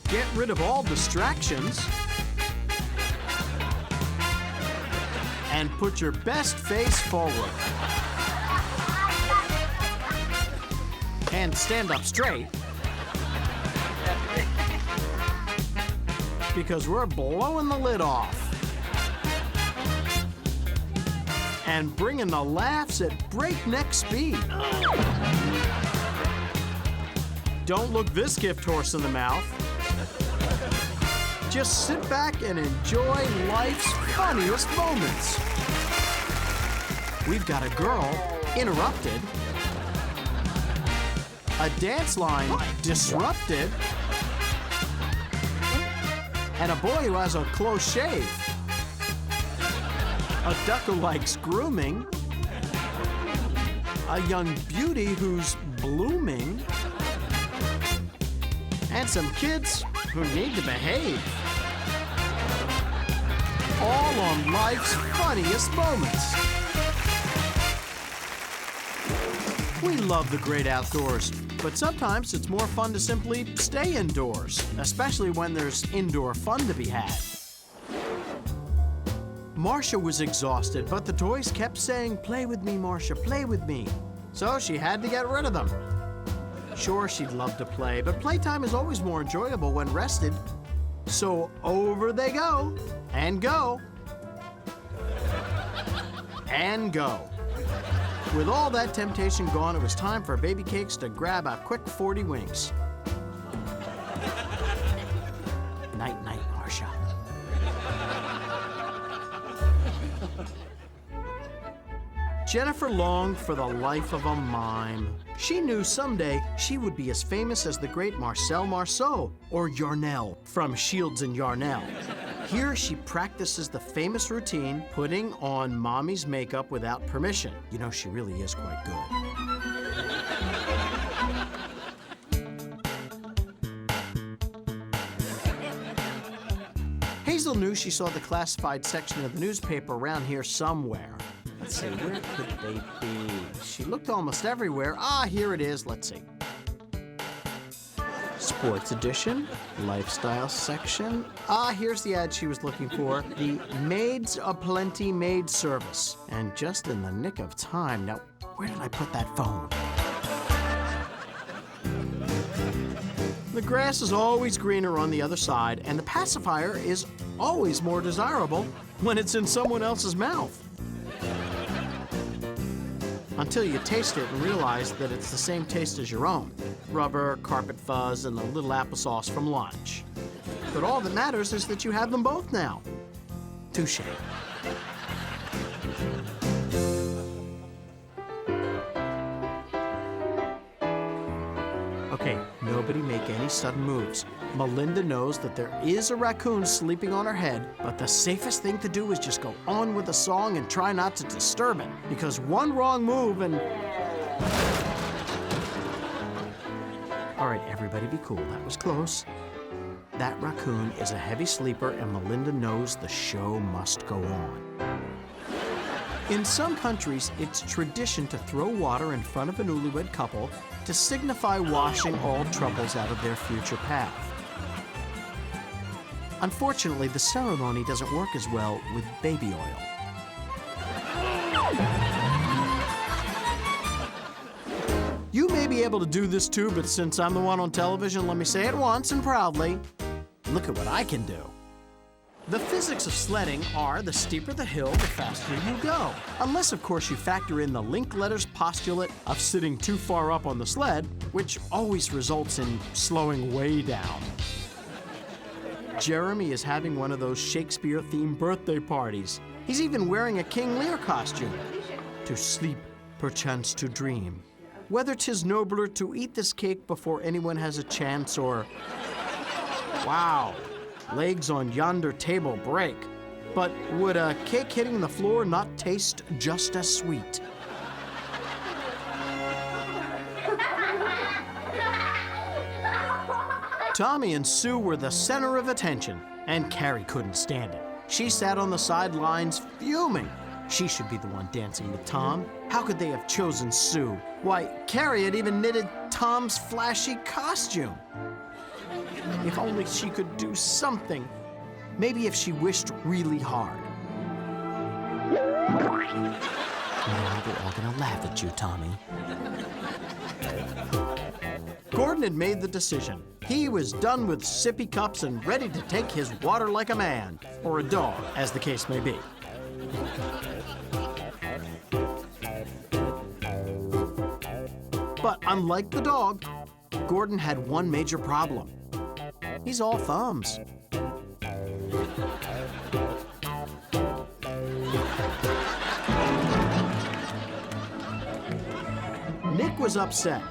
Get rid of all distractions. And put your best face forward. And stand up straight. Because we're blowing the lid off. And bringing the laughs at breakneck speed. Don't look this gift horse in the mouth. Just sit back and enjoy life's funniest moments. We've got a girl interrupted, a dance line disrupted, and a boy who has a close shave, a duck who likes grooming, a young beauty who's blooming, and some kids who need to behave. All on life's funniest moments. We love the great outdoors, but sometimes it's more fun to simply stay indoors, especially when there's indoor fun to be had. Marsha was exhausted, but the toys kept saying, "Play with me, Marsha, play with me." So she had to get rid of them. Sure, she'd love to play, but playtime is always more enjoyable when rested. So over they go, and go, and go. With all that temptation gone, it was time for Baby Cakes to grab a quick 40 winks. Night, night, Marsha. Jennifer longed for the life of a mime. She knew someday she would be as famous as the great Marcel Marceau, or Yarnell, from Shields and Yarnell. Here she practices the famous routine, putting on mommy's makeup without permission. You know, she really is quite good. Hazel knew she saw the classified section of the newspaper around here somewhere. Let's see, where could they be? She looked almost everywhere. Ah, here it is. Let's see. Sports edition, lifestyle section. Ah, here's the ad she was looking for. The Maids a Plenty maid service. And just in the nick of time. Now, where did I put that phone? The grass is always greener on the other side, and the pacifier is always more desirable when it's in someone else's mouth. Until you taste it and realize that it's the same taste as your own. Rubber, carpet fuzz, and a little applesauce from lunch. But all that matters is that you have them both now. Touché. Okay, nobody make any sudden moves. Melinda knows that there is a raccoon sleeping on her head, but the safest thing to do is just go on with the song and try not to disturb it, because one wrong move and... All right, everybody be cool. That was close. That raccoon is a heavy sleeper, and Melinda knows the show must go on. In some countries, it's tradition to throw water in front of a newlywed couple to signify washing all troubles out of their future path. Unfortunately, the ceremony doesn't work as well with baby oil. You may be able to do this too, but since I'm the one on television, let me say it once and proudly. Look at what I can do. The physics of sledding are the steeper the hill, the faster you go. Unless, of course, you factor in the Linkletter's postulate of sitting too far up on the sled, which always results in slowing way down. Jeremy is having one of those Shakespeare-themed birthday parties. He's even wearing a King Lear costume. To sleep, perchance to dream. Whether 'tis nobler to eat this cake before anyone has a chance, or... Wow, legs on yonder table break. But would a cake hitting the floor not taste just as sweet? Tommy and Sue were the center of attention, and Carrie couldn't stand it. She sat on the sidelines fuming. She should be the one dancing with Tom. How could they have chosen Sue? Why, Carrie had even knitted Tom's flashy costume. If only she could do something. Maybe if she wished really hard. Now they're all gonna laugh at you, Tommy. Gordon had made the decision. He was done with sippy cups and ready to take his water like a man, or a dog, as the case may be. But unlike the dog, Gordon had one major problem. He's all thumbs. Nick was upset.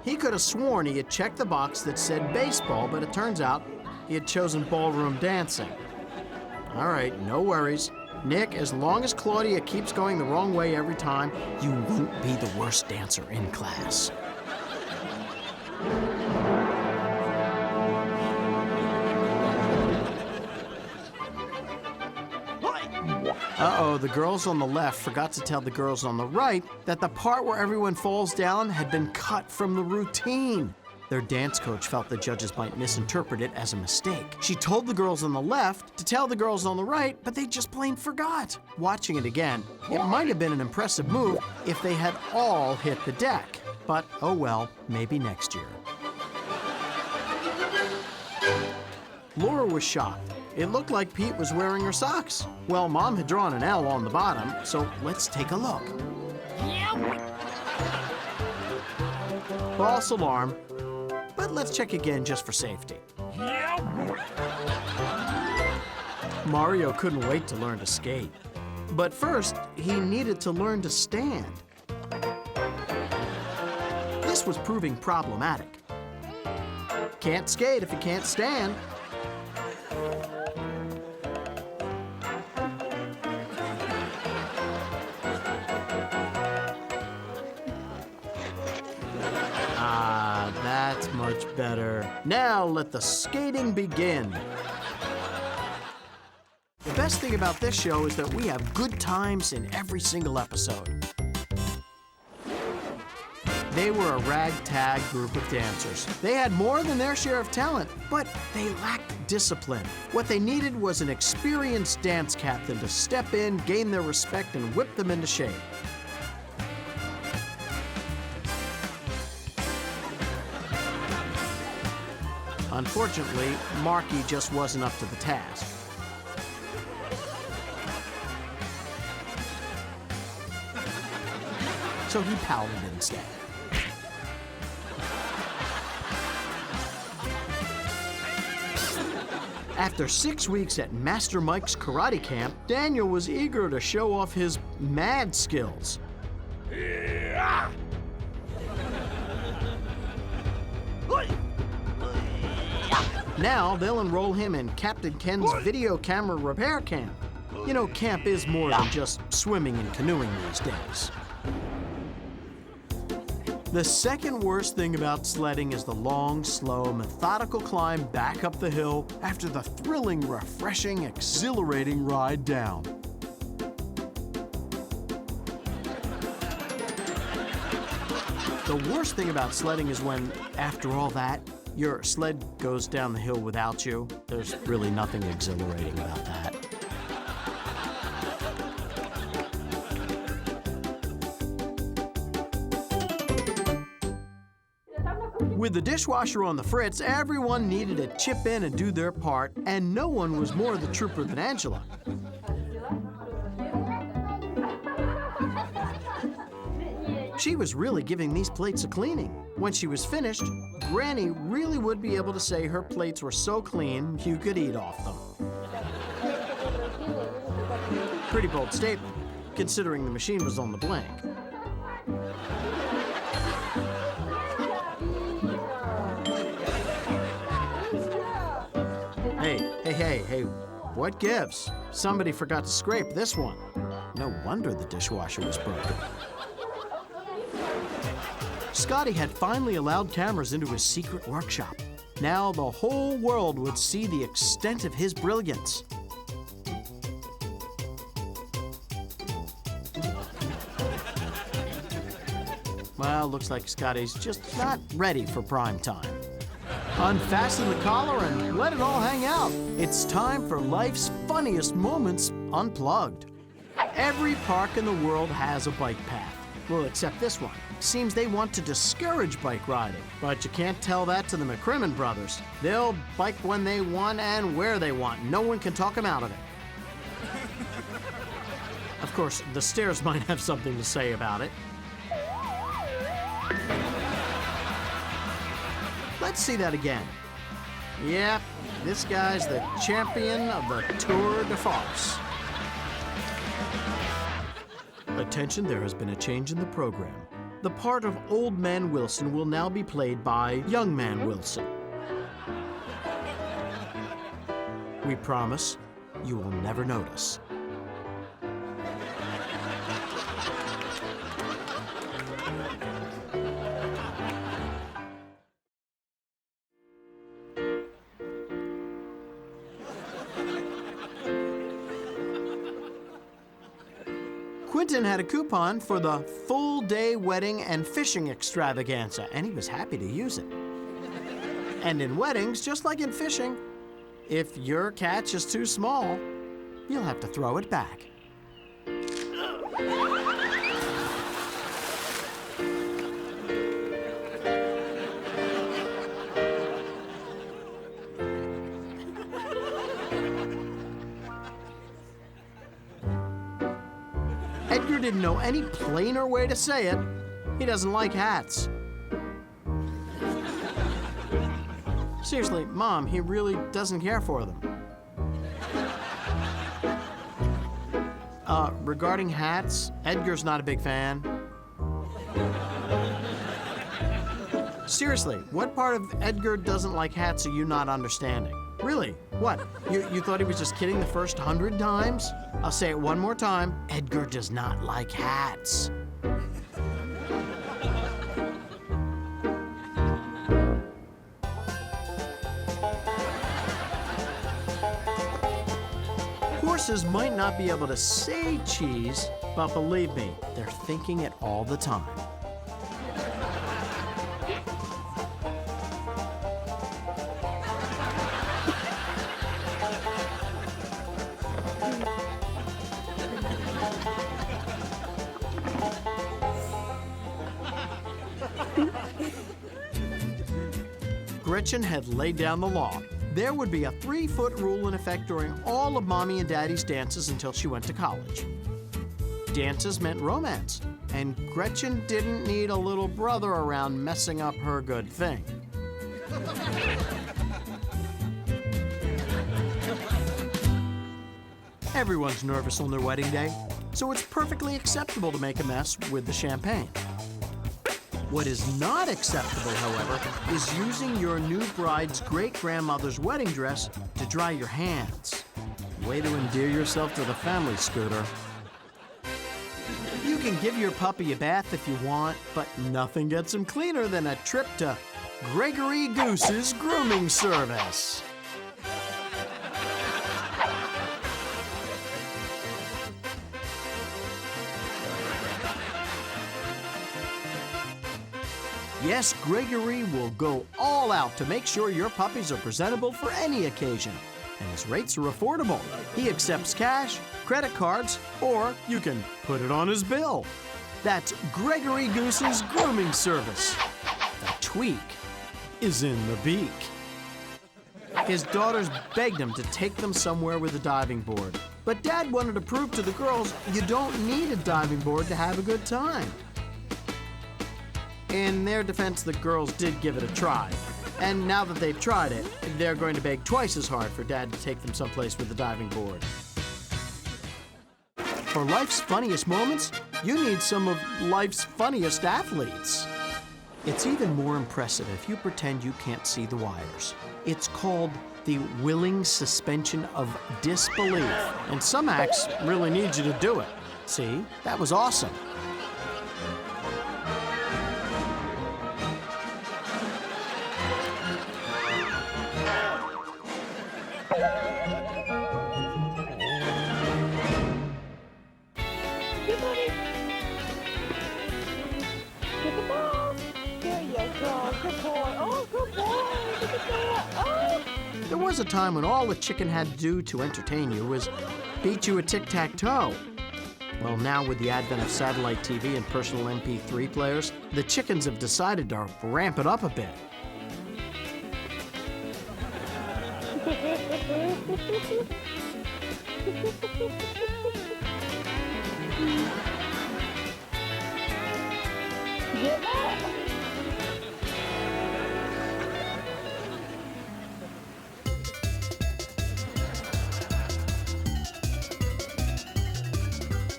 He could have sworn he had checked the box that said baseball, but it turns out he had chosen ballroom dancing. All right, no worries. Nick, as long as Claudia keeps going the wrong way every time, you won't be the worst dancer in class. Uh-oh, the girls on the left forgot to tell the girls on the right that the part where everyone falls down had been cut from the routine. Their dance coach felt the judges might misinterpret it as a mistake. She told the girls on the left to tell the girls on the right, but they just plain forgot. Watching it again, it might have been an impressive move if they had all hit the deck. But oh well, maybe next year. Laura was shocked. It looked like Pete was wearing her socks. Well, Mom had drawn an L on the bottom, so let's take a look. False alarm, but let's check again just for safety. Mario couldn't wait to learn to skate. But first, he needed to learn to stand. This was proving problematic. Can't skate if you can't stand. That's much better. Now let the skating begin. The best thing about this show is that we have good times in every single episode. They were a ragtag group of dancers. They had more than their share of talent, but they lacked discipline. What they needed was an experienced dance captain to step in, gain their respect, and whip them into shape. Unfortunately, Marky just wasn't up to the task. So he pouted instead. After 6 weeks at Master Mike's karate camp, Daniel was eager to show off his mad skills. Now they'll enroll him in Captain Ken's video camera repair camp. You know, camp is more than just swimming and canoeing these days. The second worst thing about sledding is the long, slow, methodical climb back up the hill after the thrilling, refreshing, exhilarating ride down. The worst thing about sledding is when, after all that, your sled goes down the hill without you. There's really nothing exhilarating about that. With the dishwasher on the fritz, everyone needed to chip in and do their part, and no one was more the trooper than Angela. She was really giving these plates a cleaning. When she was finished, Granny really would be able to say her plates were so clean you could eat off them. Pretty bold statement, considering the machine was on the blank. Hey, what gives? Somebody forgot to scrape this one. No wonder the dishwasher was broken. Scotty had finally allowed cameras into his secret workshop. Now the whole world would see the extent of his brilliance. Well, looks like Scotty's just not ready for prime time. Unfasten the collar and let it all hang out. It's time for life's funniest moments unplugged. Every park in the world has a bike path. Well, except this one. Seems they want to discourage bike riding. But you can't tell that to the McCrimmon brothers. They'll bike when they want and where they want. No one can talk them out of it. Of course, the stairs might have something to say about it. Let's see that again. Yep, this guy's the champion of the Tour de Force. Attention, there has been a change in the program. The part of Old Man Wilson will now be played by Young Man Wilson. We promise you will never notice. Quentin had a coupon for the full-day wedding and fishing extravaganza, and he was happy to use it. And in weddings, just like in fishing, if your catch is too small, you'll have to throw it back. Edgar didn't know any plainer way to say it. He doesn't like hats. Seriously, Mom, he really doesn't care for them. Regarding hats, Edgar's not a big fan. Seriously, what part of Edgar doesn't like hats are you not understanding? Really? What? You thought he was just kidding the first 100 times? I'll say it one more time. Edgar does not like hats. Horses might not be able to say cheese, but believe me, they're thinking it all the time. Gretchen had laid down the law. There would be a 3-foot rule in effect during all of Mommy and Daddy's dances until she went to college. Dances meant romance, and Gretchen didn't need a little brother around messing up her good thing. Everyone's nervous on their wedding day, so it's perfectly acceptable to make a mess with the champagne. What is not acceptable, however, is using your new bride's great-grandmother's wedding dress to dry your hands. Way to endear yourself to the family, Scooter. You can give your puppy a bath if you want, but nothing gets him cleaner than a trip to Gregory Goose's grooming service. Yes, Gregory will go all out to make sure your puppies are presentable for any occasion. And his rates are affordable. He accepts cash, credit cards, or you can put it on his bill. That's Gregory Goose's grooming service. The tweak is in the beak. His daughters begged him to take them somewhere with a diving board. But Dad wanted to prove to the girls you don't need a diving board to have a good time. In their defense, the girls did give it a try. And now that they've tried it, they're going to beg twice as hard for Dad to take them someplace with a diving board. For life's funniest moments, you need some of life's funniest athletes. It's even more impressive if you pretend you can't see the wires. It's called the willing suspension of disbelief. And some acts really need you to do it. See, that was awesome. Get the ball. There you go. Good boy. Oh, good boy. Look There was a time when all the chicken had to do to entertain you was beat you at tic-tac-toe. Well, now with the advent of satellite TV and personal MP3 players, the chickens have decided to ramp it up a bit.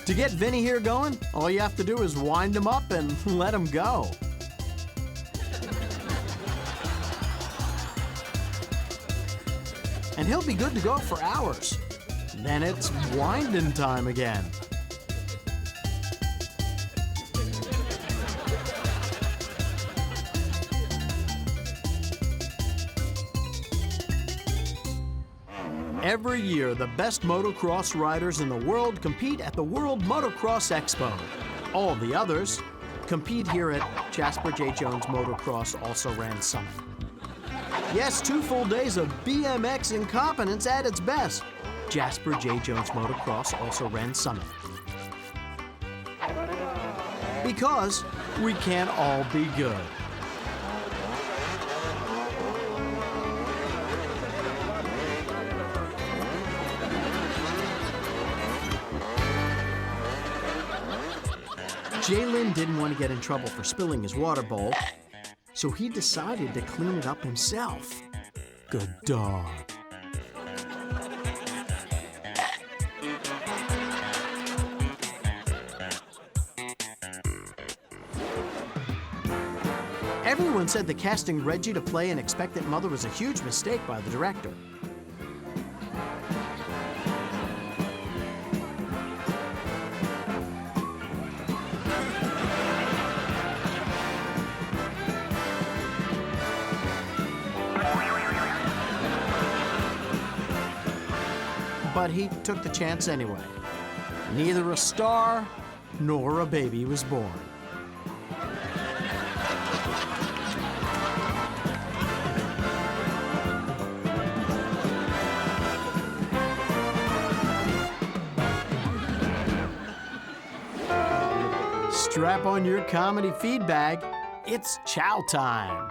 To get Vinny here going, all you have to do is wind him up and let him go. And he'll be good to go for hours. Then it's winding time again. Every year, the best motocross riders in the world compete at the World Motocross Expo. All the others compete here at Jasper J. Jones Motocross Also-Ran Summit. Yes, 2 full days of BMX incompetence at its best. Jasper J. Jones Motocross Also-Ran Summit. Because we can't all be good. Jalen didn't want to get in trouble for spilling his water bowl, so he decided to clean it up himself. Good dog. Everyone said that casting Reggie to play an expectant mother was a huge mistake by the director. But he took the chance anyway. Neither a star nor a baby was born. Strap on your comedy feed bag. It's chow time.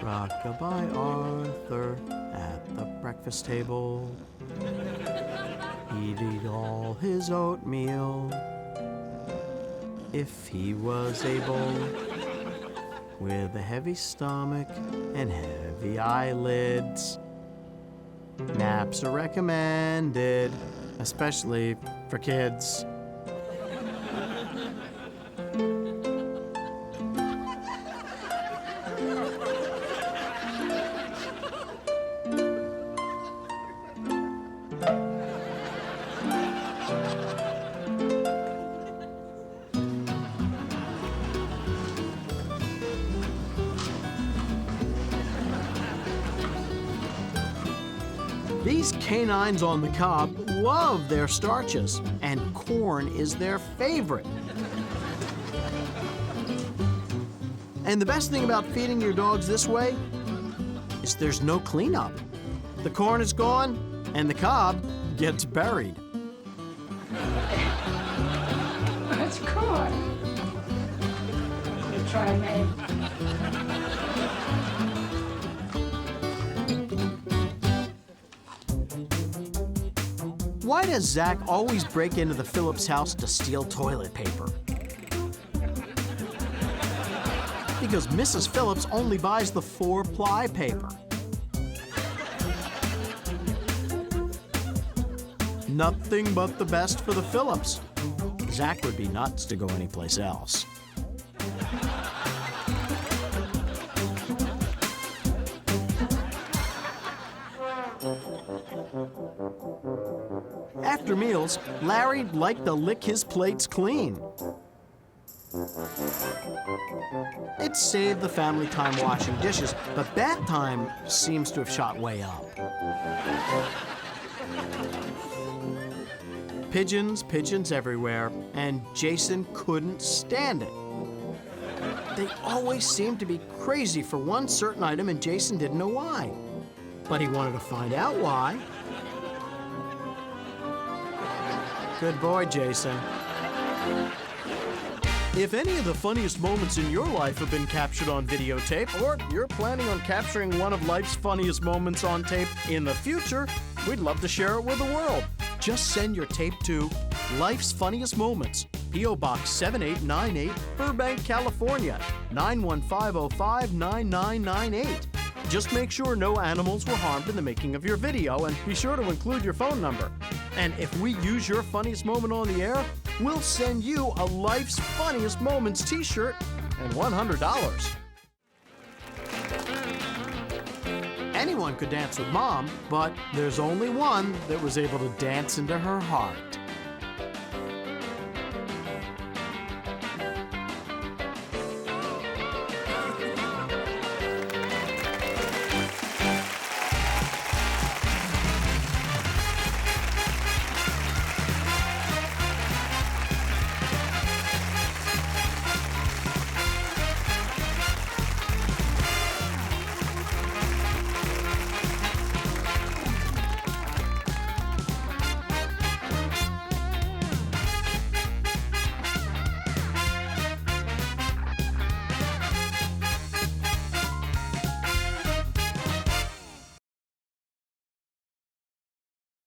Rock-a-bye Arthur at the breakfast table. He'd eat all his oatmeal if he was able, with a heavy stomach and heavy eyelids. Naps are recommended, especially for kids. These canines on the cob love their starches, and corn is their favorite. And the best thing about feeding your dogs this way is there's no cleanup. The corn is gone, and the cob gets buried. That's corn. You try me. Why does Zach always break into the Phillips house to steal toilet paper? Because Mrs. Phillips only buys the 4-ply paper. Nothing but the best for the Phillips. Zach would be nuts to go anyplace else. After meals, Larry liked to lick his plates clean. It saved the family time washing dishes, but bath time seems to have shot way up. Pigeons everywhere, and Jason couldn't stand it. they always seemed to be crazy for one certain item, and Jason didn't know why. But he wanted to find out why. Good boy, Jason. If any of the funniest moments in your life have been captured on videotape, or you're planning on capturing one of life's funniest moments on tape in the future, we'd love to share it with the world. Just send your tape to Life's Funniest Moments, P.O. Box 7898, Burbank, California, 91505-9998. Just make sure no animals were harmed in the making of your video, and be sure to include your phone number. And if we use your funniest moment on the air, we'll send you a Life's Funniest Moments t-shirt and $100. Anyone could dance with Mom, but there's only one that was able to dance into her heart.